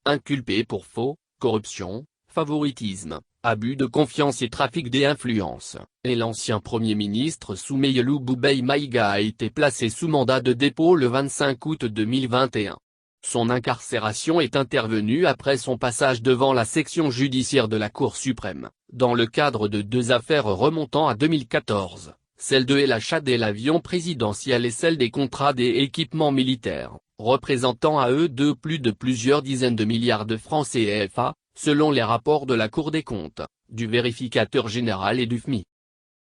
inculpé pour faux, corruption, favoritisme, abus de confiance et trafic d'influence, et l'ancien Premier ministre Soumeylou Boubèye Maïga a été placé sous mandat de dépôt le 25 août 2021. Son incarcération est intervenue après son passage devant la section judiciaire de la Cour suprême, dans le cadre de deux affaires remontant à 2014, celle de l'achat de l'avion présidentiel et celle des contrats des équipements militaires, représentant à eux deux plus de plusieurs dizaines de milliards de francs CFA, selon les rapports de la Cour des comptes, du vérificateur général et du FMI.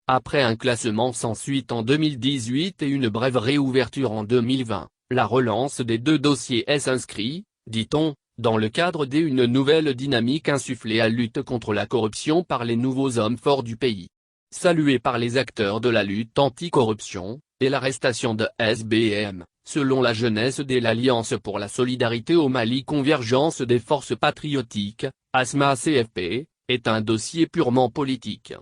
Après un classement sans suite en 2018 et une brève réouverture en 2020, la relance des deux dossiers s'inscrit, dit-on, dans le cadre d'une nouvelle dynamique insufflée à lutte contre la corruption par les nouveaux hommes forts du pays. Saluée par les acteurs de la lutte anti-corruption, et l'arrestation de SBM, selon la jeunesse de l'Alliance pour la solidarité au Mali Convergence des forces patriotiques, ASMA-CFP, est un dossier purement politique.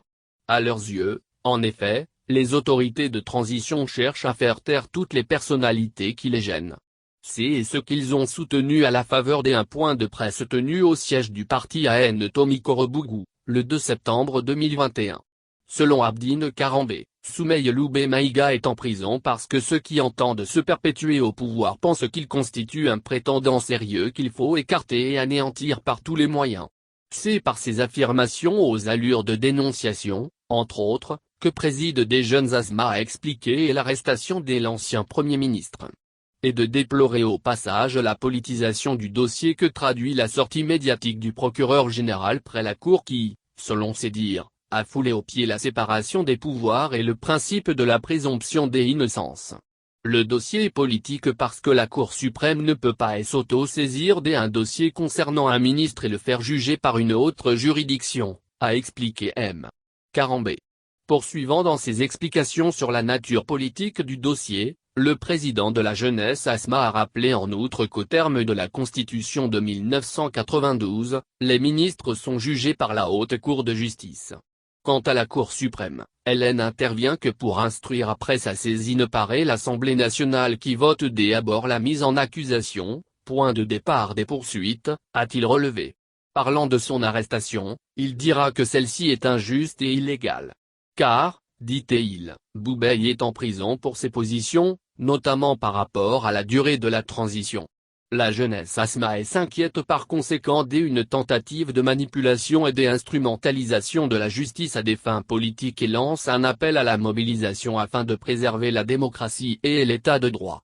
À leurs yeux, en effet, les autorités de transition cherchent à faire taire toutes les personnalités qui les gênent. C'est ce qu'ils ont soutenu à la faveur d'un point de presse tenu au siège du parti AN Tomikoro-Bougou, le 2 septembre 2021. Selon Abdine Karambé, Soumeylou Boubèye Maïga est en prison parce que ceux qui entendent se perpétuer au pouvoir pensent qu'il constitue un prétendant sérieux qu'il faut écarter et anéantir par tous les moyens. C'est par ces affirmations aux allures de dénonciation, entre autres, que préside des jeunes ASMA a expliqué l'arrestation de l'ancien Premier ministre. Et de déplorer au passage la politisation du dossier que traduit la sortie médiatique du procureur général près la Cour qui, selon ses dires, a foulé aux pieds la séparation des pouvoirs et le principe de la présomption d'innocence. Le dossier est politique parce que la Cour suprême ne peut pas s'auto-saisir d'un dossier concernant un ministre et le faire juger par une autre juridiction, a expliqué M. Karambé. Poursuivant dans ses explications sur la nature politique du dossier, le président de la jeunesse ASMA a rappelé en outre qu'au terme de la Constitution de 1992, les ministres sont jugés par la Haute Cour de justice. Quant à la Cour suprême, elle n'intervient que pour instruire après sa saisine par l'Assemblée nationale qui vote dès abord la mise en accusation, point de départ des poursuites, a-t-il relevé. Parlant de son arrestation, il dira que celle-ci est injuste et illégale. Car, dit-il, Boubèye est en prison pour ses positions, notamment par rapport à la durée de la transition. La jeunesse ASMA s'inquiète par conséquent d'une tentative de manipulation et d'instrumentalisation de la justice à des fins politiques et lance un appel à la mobilisation afin de préserver la démocratie et l'état de droit.